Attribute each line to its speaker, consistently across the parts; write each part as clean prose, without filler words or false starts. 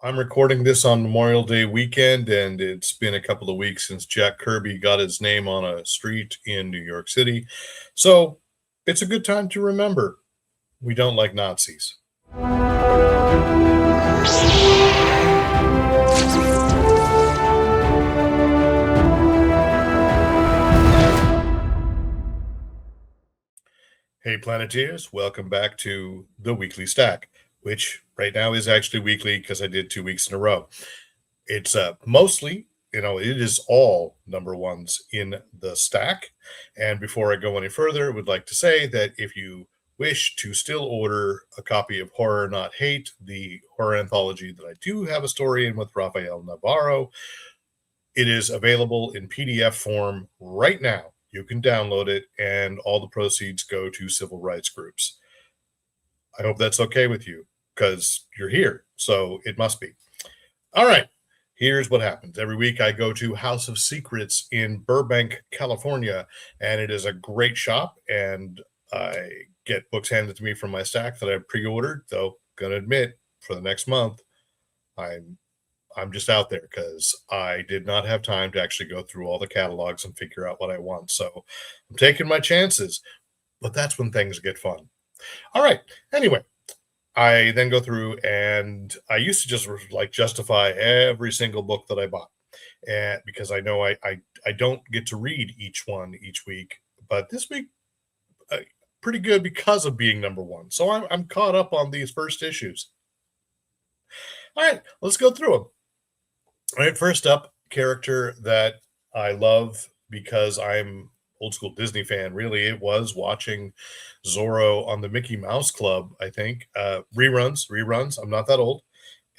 Speaker 1: I'm recording this on Memorial Day weekend, and it's been a couple of weeks since Jack Kirby got his name on a street in New York City. So it's a good time to remember we don't like Nazis. Hey, Planeteers, welcome back to the Weekly Stack, which right now is actually weekly because I did 2 weeks in a row. It's mostly, it is all number ones in the stack. And before I go any further, I would like to say that if you wish to still order a copy of Horror Not Hate, the horror anthology that I do have a story in with Rafael Navarro, it is available in PDF form right now. You can download it, and all the proceeds go to civil rights groups. I hope that's okay with you because you're here, so it must be. All right. Here's what happens. Every week I go to House of Secrets in Burbank, California, and it is a great shop, and I get books handed to me from my stack that I pre-ordered, though gonna admit for the next month I'm just out there because I did not have time to actually go through all the catalogs and figure out what I want. So I'm taking my chances, but that's when things get fun. All right. Anyway, I then go through and I used to just like justify every single book that I bought, and because I know I don't get to read each one each week, but this week pretty good because of being number one. So I'm caught up on these first issues. All right, let's go through them. All right, first up, character that I love because I'm old school Disney fan. Really, it was watching Zorro on the Mickey Mouse Club. I think reruns. I'm not that old,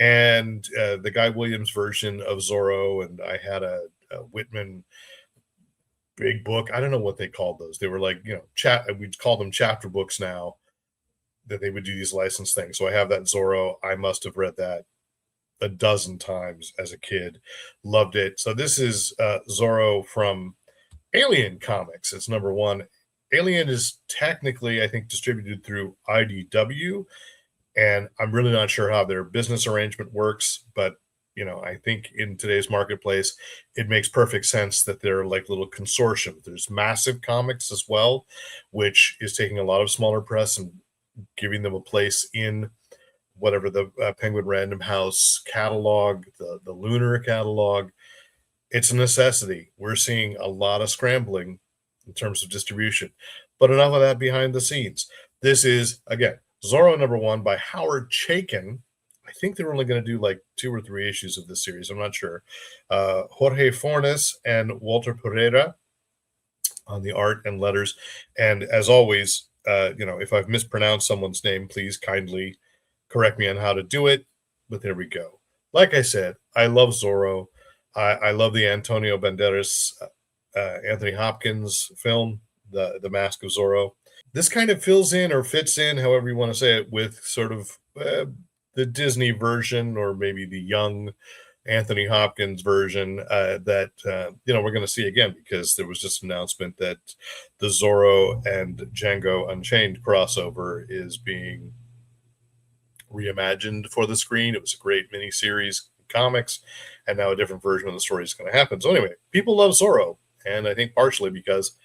Speaker 1: and the Guy Williams version of Zorro, and I had a Whitman big book. I don't know what they called those. They were like chat. We'd call them chapter books now. That they would do these license things. So I have that Zorro. I must have read that a dozen times as a kid. Loved it. So this is Zorro from Alien Comics. It's number one. Alien is technically, I think, distributed through IDW, and I'm really not sure how their business arrangement works, but I think in today's marketplace, it makes perfect sense that they're like little consortium. There's Massive Comics as well, which is taking a lot of smaller press and giving them a place in whatever the Penguin Random House catalog, the Lunar catalog. It's a necessity. We're seeing a lot of scrambling in terms of distribution, but enough of that behind the scenes. This is, again, Zorro number one by Howard Chaykin. I think they're only going to do like 2 or 3 issues of this series. I'm not sure. Jorge Fornes and Walter Pereira on the art and letters. And as always, if I've mispronounced someone's name, please kindly correct me on how to do it. But there we go. Like I said, I love Zorro. I love the Antonio Banderas, Anthony Hopkins film, the Mask of Zorro. This kind of fills in or fits in, however you want to say it, with sort of the Disney version, or maybe the young Anthony Hopkins version that we're going to see again, because there was just an announcement that the Zorro and Django Unchained crossover is being reimagined for the screen. It was a great miniseries comics, and now a different version of the story is going to happen. So anyway, people love Zorro, and I think partially because,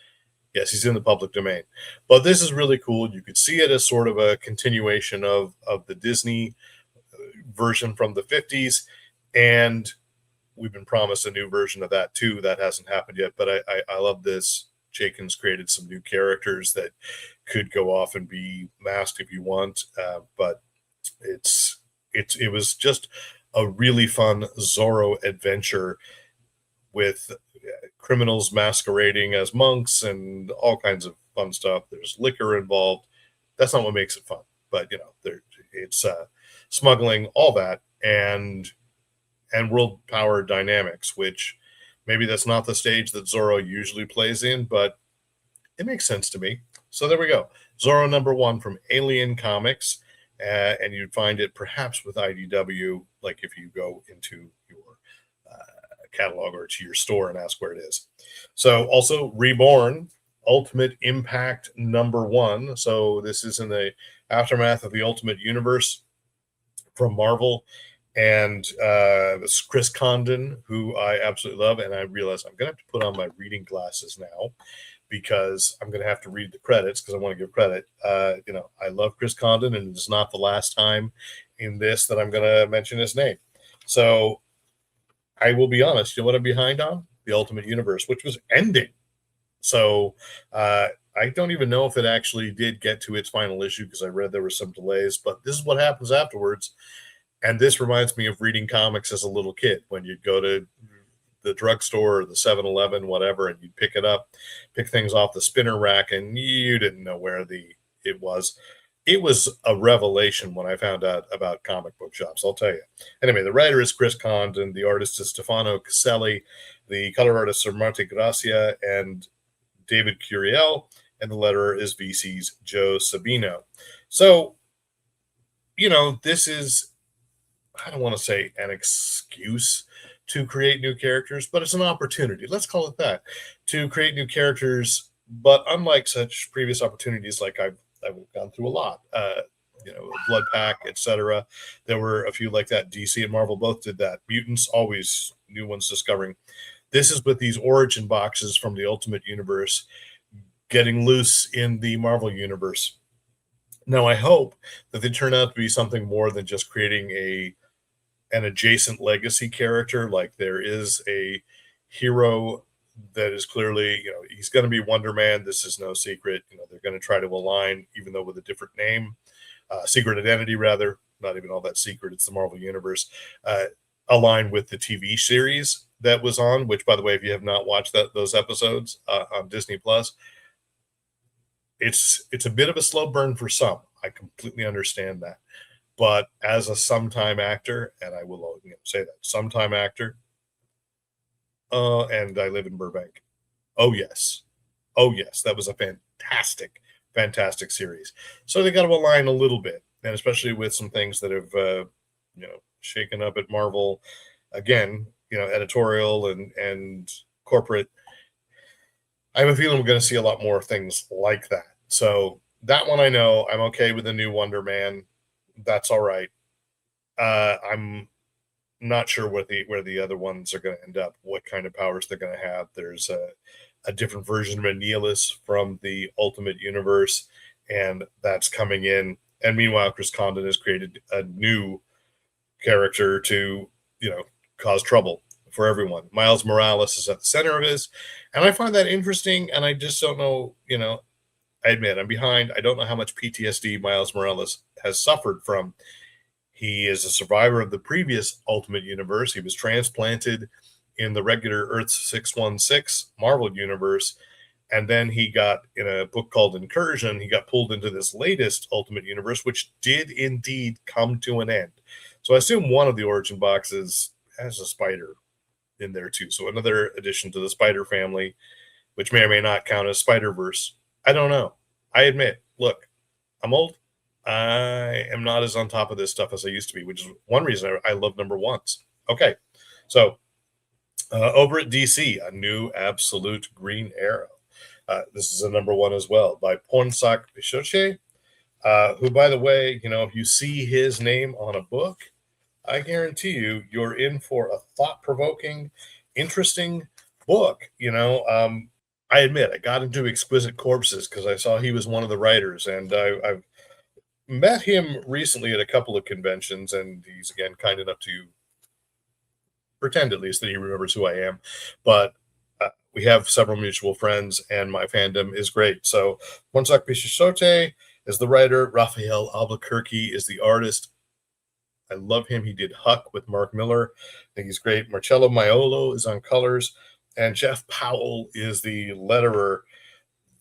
Speaker 1: yes, he's in the public domain. But this is really cool. You could see it as sort of a continuation of the Disney version from the 50s, and we've been promised a new version of that too. That hasn't happened yet, but I love this. Jenkins created some new characters that could go off and be masked if you want, but it was just a really fun Zorro adventure with criminals masquerading as monks and all kinds of fun stuff. There's liquor involved. That's not what makes it fun, but it's smuggling, all that, and world power dynamics, which maybe that's not the stage that Zorro usually plays in, but it makes sense to me. So there we go. Zorro number one from Alien Comics. And you'd find it perhaps with IDW, like if you go into your catalog or to your store and ask where it is. So also Reborn, Ultimate Impact number one. So this is in the aftermath of the Ultimate Universe from Marvel. And it's Chris Condon, who I absolutely love. And I realize I'm going to have to put on my reading glasses now because I'm going to have to read the credits because I want to give credit. I love Chris Condon, and it's not the last time in this that I'm going to mention his name. So I will be honest. You know what I'm behind on? The Ultimate Universe, which was ending. So I don't even know if it actually did get to its final issue because I read there were some delays, but this is what happens afterwards. And this reminds me of reading comics as a little kid when you'd go to the drugstore or the 7-Eleven, whatever, and you'd pick it up, pick things off the spinner rack, and you didn't know where it was. It was a revelation when I found out about comic book shops, I'll tell you. Anyway, the writer is Chris Condon, the artist is Stefano Caselli, the color artists are Monte Gracia and David Curiel, and the letterer is VC's Joe Sabino. So, this is, I don't want to say an excuse to create new characters, but it's an opportunity. Let's call it that, to create new characters. But unlike such previous opportunities, like I've gone through a lot, Blood Pack, etc. There were a few like that. DC and Marvel both did that. Mutants, always new ones discovering. This is with these origin boxes from the Ultimate Universe getting loose in the Marvel Universe. Now, I hope that they turn out to be something more than just creating an adjacent legacy character. Like there is a hero that is clearly, he's going to be Wonder Man. This is no secret. They're going to try to align, even though with a different name, secret identity, rather. Not even all that secret. It's the Marvel Universe. Align with the TV series that was on, which, by the way, if you have not watched those episodes on Disney Plus, it's a bit of a slow burn for some. I completely understand that. But as a sometime actor, and I will say that, sometime actor, and I live in Burbank. Oh, yes. That was a fantastic, fantastic series. So they got to align a little bit, and especially with some things that have, shaken up at Marvel. Again, editorial and corporate. I have a feeling we're going to see a lot more things like that. So that one I know. I'm okay with the new Wonder Man. That's all right. I'm not sure where the other ones are going to end up, what kind of powers they're going to have. There's a different version of Aeneas from the Ultimate Universe, and that's coming in. And meanwhile, Chris Condon has created a new character to, cause trouble for everyone. Miles Morales is at the center of this, and I find that interesting, and I just don't know, I admit I'm behind. I don't know how much PTSD Miles Morales has suffered from. He is a survivor of the previous Ultimate Universe. He was transplanted in the regular Earth 616 Marvel Universe, and then he got, in a book called Incursion, he got pulled into this latest Ultimate Universe, which did indeed come to an end. So I assume one of the origin boxes has a spider in there too. So another addition to the spider family, which may or may not count as Spider-Verse. I don't know. I admit, look, I'm old. I am not as on top of this stuff as I used to be, which is one reason I love number ones. Okay, so over at DC, a new Absolute Green Arrow. This is a number one as well by Pornsak Bishoche, who, by the way, if you see his name on a book, I guarantee you're in for a thought-provoking, interesting book. I admit I got into Exquisite Corpses because I saw he was one of the writers, and I've met him recently at a couple of conventions, and he's again kind enough to pretend at least that he remembers who I am. But we have several mutual friends, and my fandom is great. So Monsak Bishote is the writer. Raphael Albuquerque is the artist. I love him. He did Huck with Mark Miller. I think he's great. Marcello Maiolo is on colors, and Jeff Powell is the letterer.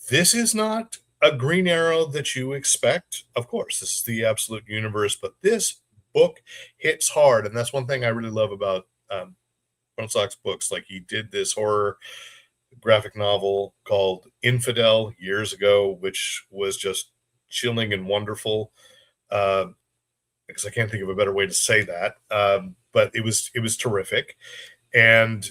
Speaker 1: This is not a Green Arrow that you expect. Of course, this is the Absolute Universe, but this book hits hard, and that's one thing I really love about Bronsak's books. Like, he did this horror graphic novel called Infidel years ago, which was just chilling and wonderful. Because I can't think of a better way to say that. But it was terrific. And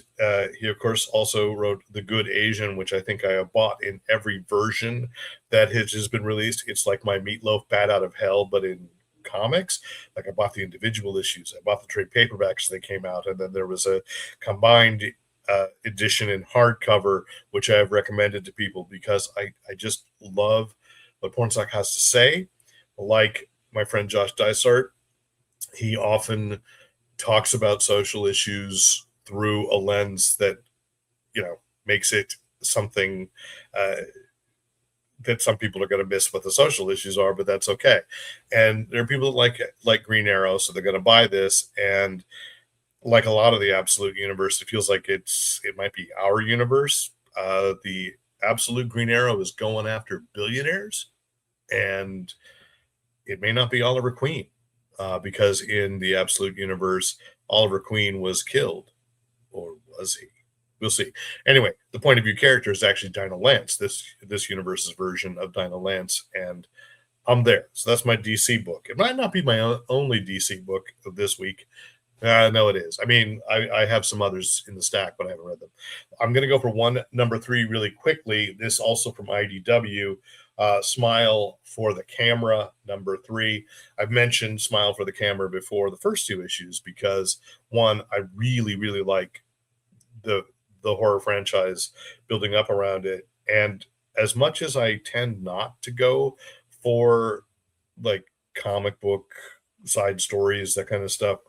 Speaker 1: he, of course, also wrote The Good Asian, which I think I have bought in every version that has been released. It's like my Meatloaf Bat Out of Hell, but in comics. Like I bought the individual issues, I bought the trade paperbacks they came out, and then there was a combined edition in hardcover, which I have recommended to people because I just love what Pornsock has to say. Like my friend Josh Dysart, he often talks about social issues through a lens that, makes it something that some people are going to miss what the social issues are, but that's okay. And there are people that like Green Arrow, so they're going to buy this. And like a lot of the Absolute universe, it feels like it might be our universe. The Absolute Green Arrow is going after billionaires, and it may not be Oliver Queen, because in the Absolute universe, Oliver Queen was killed, or was he? We'll see. Anyway, the point of view character is actually Dinah Lance, this universe's version of Dinah Lance, and I'm there. So that's my DC book. It might not be my only DC book of this week. No, it is. I mean, I have some others in the stack, but I haven't read them. I'm going to go for one number 3 really quickly. This also from IDW, Smile for the Camera, number 3. I've mentioned Smile for the Camera before, the first 2 issues, because one, I really, really like the horror franchise building up around it. And as much as I tend not to go for like comic book side stories, that kind of stuff,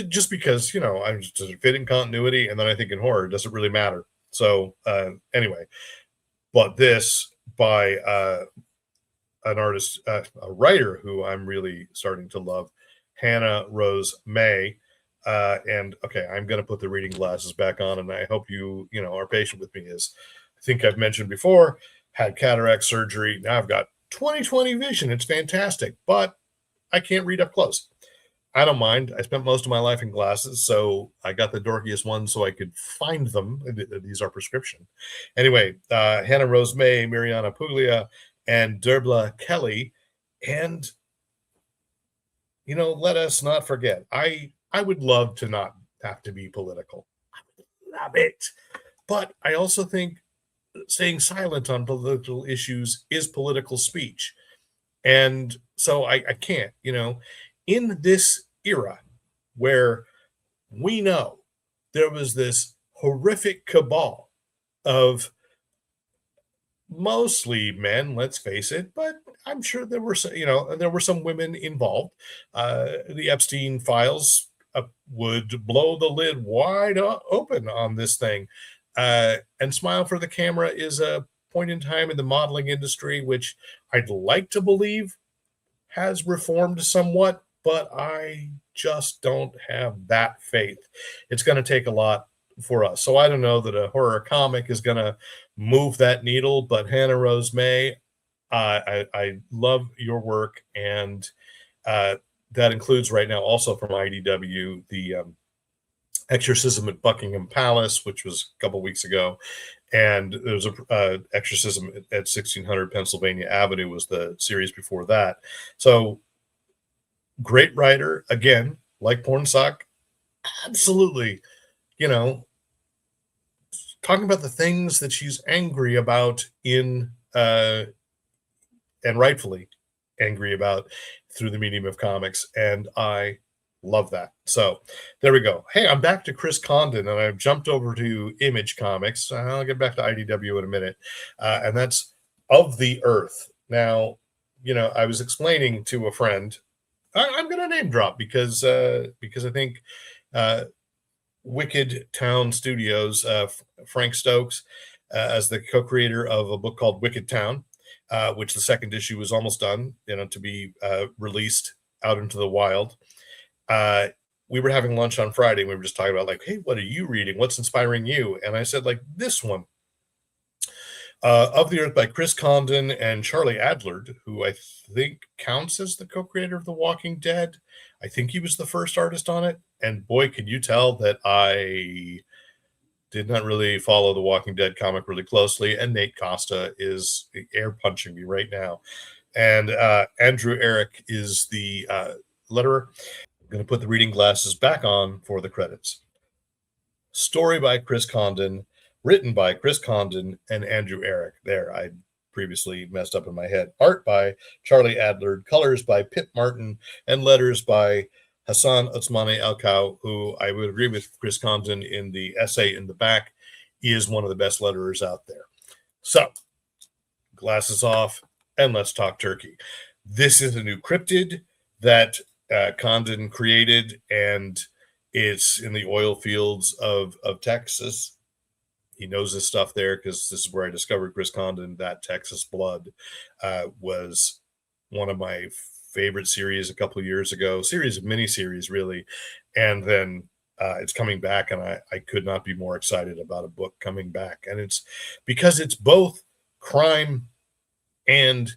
Speaker 1: just because, I'm just fit in continuity. And then I think in horror, it doesn't really matter. So anyway, but this by an artist, a writer who I'm really starting to love, Hannah Rose May. And okay, I'm going to put the reading glasses back on, and I hope you are patient with me. As I think I've mentioned before, had cataract surgery. Now I've got 20/20 vision. It's fantastic, but I can't read up close. I don't mind. I spent most of my life in glasses, so I got the dorkiest ones so I could find them. These are prescription. Anyway, Hannah Rose May, Mariana Puglia, and Derbla Kelly. And, let us not forget, I would love to not have to be political. I would love it. But I also think staying silent on political issues is political speech. And so I can't, in this era where we know there was this horrific cabal of mostly men, let's face it, but I'm sure there were some women involved. The Epstein files would blow the lid wide open on this thing. And Smile for the Camera is a point in time in the modeling industry, which I'd like to believe has reformed somewhat, but I just don't have that faith. It's going to take a lot for us. So I don't know that a horror comic is going to move that needle, but Hannah Rose May, I love your work. And that includes right now also from IDW, the Exorcism at Buckingham Palace, which was a couple weeks ago. And there was a Exorcism at 1600 Pennsylvania Avenue was the series before that. So great writer, again, like Pornsock, absolutely, talking about the things that she's angry about and rightfully angry about through the medium of comics. And I love that. So there we go. Hey, I'm back to Chris Condon, and I've jumped over to Image Comics. I'll get back to IDW in a minute. And that's Of the Earth. Now, I was explaining to a friend, I'm going to name drop because I think Wicked Town Studios, Frank Stokes, as the co-creator of a book called Wicked Town, which the second issue was almost done, to be released out into the wild. We were having lunch on Friday, and we were just talking about hey, what are you reading? What's inspiring you? And I said this one, Of the Earth by Chris Condon and Charlie Adlard, who I think counts as the co-creator of The Walking Dead. I think he was the first artist on it. And boy, could you tell that I did not really follow The Walking Dead comic really closely. And Nate Costa is air punching me right now. And Andrew Eric is the letterer. I'm going to put the reading glasses back on for the credits. Story by Chris Condon, written by Chris Condon and Andrew Eric. There, I previously messed up in my head. Art by Charlie Adler, colors by Pip Martin, and letters by Hassan Otsmane Alkau, who I would agree with Chris Condon in the essay in the back, is one of the best letterers out there. So, glasses off, and let's talk turkey. This is a new cryptid that Condon created, and it's in the oil fields of Texas. He knows this stuff there because this is where I discovered Chris Condon. That Texas Blood was one of my favorite series a couple of years ago, series of miniseries, really. And then it's coming back, and I could not be more excited about a book coming back. And it's because it's both crime and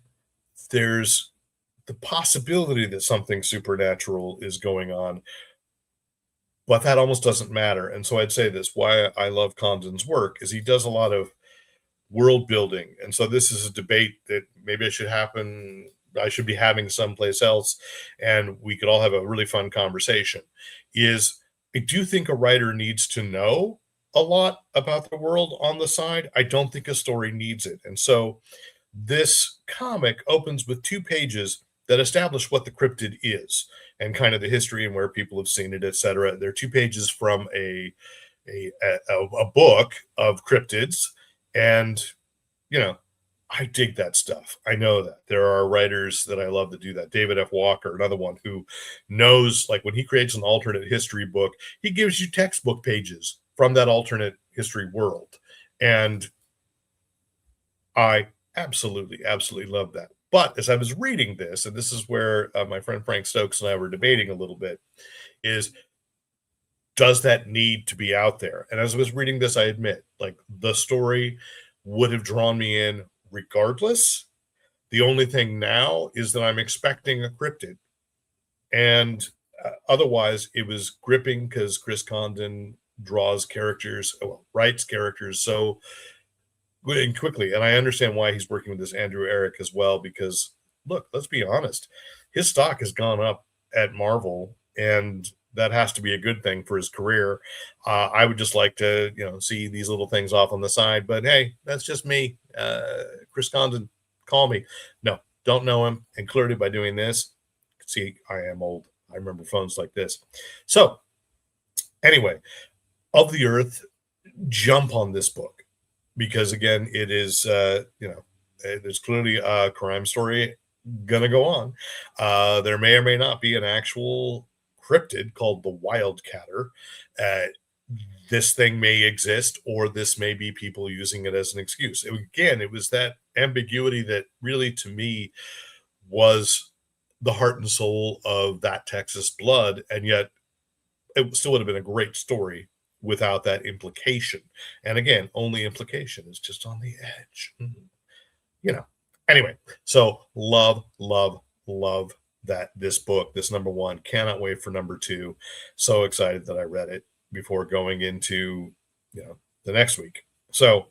Speaker 1: there's the possibility that something supernatural is going on, but that almost doesn't matter. And so I'd say this, why I love Condon's work is he does a lot of world building. And so this is a debate that maybe I should be having someplace else, and we could all have a really fun conversation. Is I do think a writer needs to know a lot about the world on the side. I don't think a story needs it. And so this comic opens with 2 pages that establish what the cryptid is and kind of the history and where people have seen it, etc. They're 2 pages from a book of cryptids, and I dig that stuff. I know that there are writers that I love that do that. David F. Walker, another one who knows, like when he creates an alternate history book, he gives you textbook pages from that alternate history world, and I absolutely love that. But as I was reading this, and this is where my friend Frank Stokes and I were debating a little bit, is does that need to be out there? And as I was reading this, I admit, like, the story would have drawn me in regardless. The only thing now is that I'm expecting a cryptid. And otherwise, it was gripping because Chris Condon draws characters, writes characters so and quickly. And I understand why he's working with this Andrew Eric as well, because look, let's be honest, his stock has gone up at Marvel, and that has to be a good thing for his career. I would just like to, see these little things off on the side, but hey, that's just me. Chris Condon, call me. No, don't know him. And clearly by doing this, see, I am old. I remember phones like this. So anyway, Of the Earth, jump on this book, because again, it is, there's clearly a crime story gonna go on. There may or may not be an actual cryptid called the Wildcatter. This thing may exist, or this may be people using it as an excuse. It was that ambiguity that really, to me, was the heart and soul of that Texas Blood, and yet it still would have been a great story without that implication. And again, only implication is just on the edge. Anyway, so love that this book, this number 1, cannot wait for number 2. So excited that I read it before going into the next week. So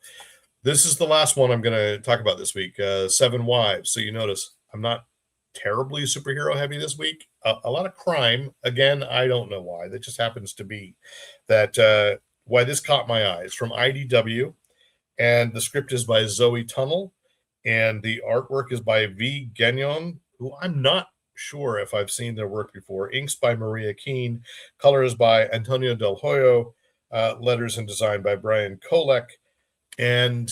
Speaker 1: this is the last one I'm going to talk about this week, 7 Wives. So you notice I'm not terribly superhero heavy this week. A lot of crime. Again, I don't know why. That just happens to be that why this caught my eyes. From IDW, and the script is by Zoe Tunnell, and the artwork is by V. Gagnon, who I'm not sure if I've seen their work before. Inks by Maria Keene, colors by Antonio Del Hoyo, letters and design by Brian Kolek. And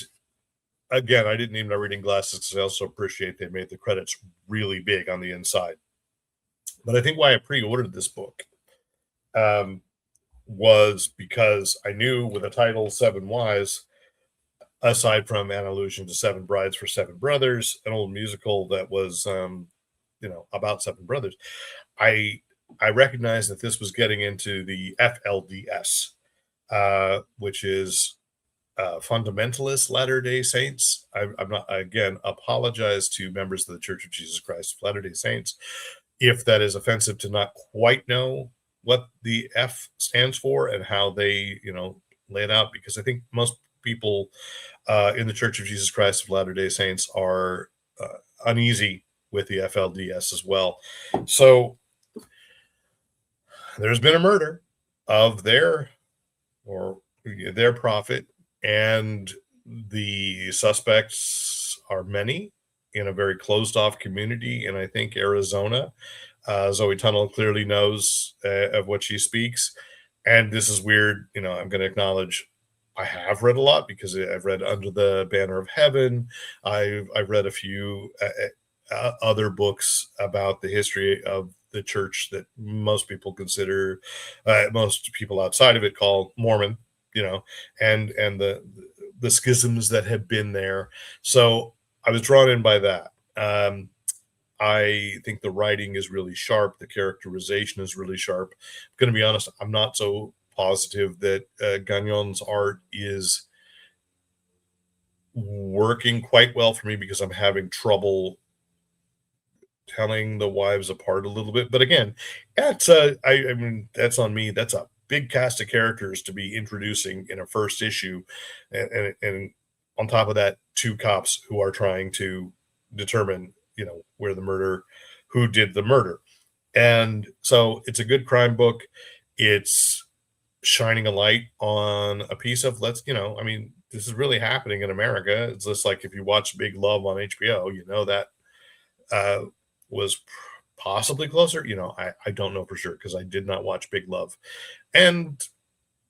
Speaker 1: again, I didn't even know reading glasses because I also appreciate they made the credits really big on the inside. But I think why I pre-ordered this book was because I knew with the title 7 Wives, aside from an allusion to 7 Brides for 7 Brothers, an old musical that was, about 7 brothers, I recognized that this was getting into the FLDS, which is fundamentalist Latter-day Saints. I'm not, again, apologize to members of the Church of Jesus Christ of Latter-day Saints if that is offensive to not quite know what the F stands for and how they, lay it out, because I think most people in the Church of Jesus Christ of Latter-day Saints are uneasy with the FLDS as well. So there's been a murder of their prophet, and the suspects are many in a very closed off community. And I think Arizona, Zoe Tunnel clearly knows of what she speaks. And this is weird. I'm going to acknowledge I have read a lot because I've read Under the Banner of Heaven. I've read a few other books about the history of the church that most people outside of it call Mormon, and the schisms that have been there. So I was drawn in by that. I think the writing is really sharp. The characterization is really sharp. I'm going to be honest, I'm not so positive that Gagnon's art is working quite well for me because I'm having trouble telling the wives apart a little bit. But again, I mean, that's on me. That's a big cast of characters to be introducing in a first issue, and on top of that, two cops who are trying to determine, where who did the murder. And so it's a good crime book. It's shining a light on a piece of I mean, this is really happening in America. It's just like if you watch Big Love on HBO, that uh, was possibly closer. I don't know for sure because I did not watch Big Love and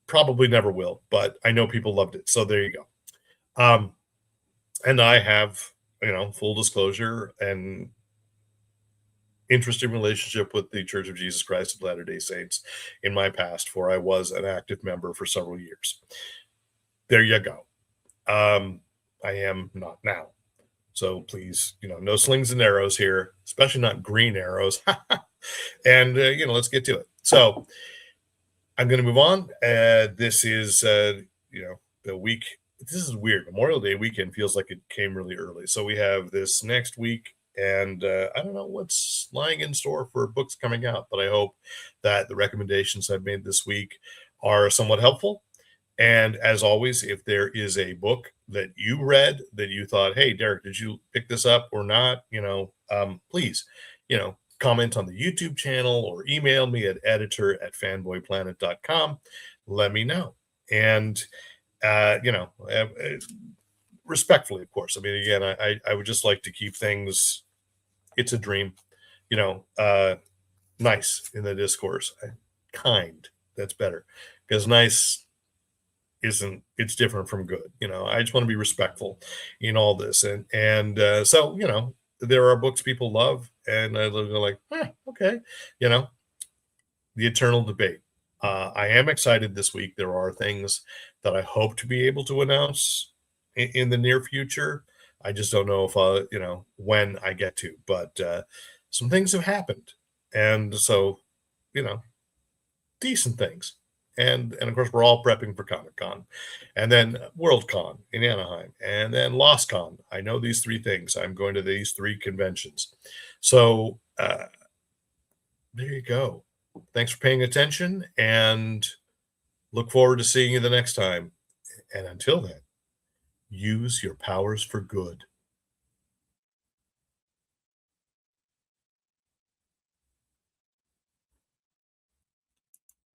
Speaker 1: probably never will, but I know people loved it. So there you go. And I have, full disclosure and interesting relationship with the Church of Jesus Christ of Latter-day Saints in my past, for I was an active member for several years. There you go. I am not now. So please, no slings and arrows here, especially not green arrows. And, let's get to it. So I'm going to move on. This is, the week. This is weird. Memorial Day weekend feels like it came really early. So we have this next week, and I don't know what's lying in store for books coming out, but I hope that the recommendations I've made this week are somewhat helpful. And as always, if there is a book that you read that you thought, hey, Derek, did you pick this up or not? Please, comment on the YouTube channel or email me at editor@fanboyplanet.com. Let me know. And, respectfully, of course. I mean, again, I would just like to keep things, it's a dream, nice in the discourse. Kind, that's better. Because nice it's different from good. I just want to be respectful in all this. And so, there are books people love, and I look like, okay, the eternal debate. I am excited this week. There are things that I hope to be able to announce in the near future. I just don't know if when I get to, but some things have happened. And so, decent things. And of course, we're all prepping for Comic Con, and then Worldcon in Anaheim, and then LostCon. I know these three things. I'm going to these three conventions. So there you go. Thanks for paying attention, and look forward to seeing you the next time. And until then, use your powers for good.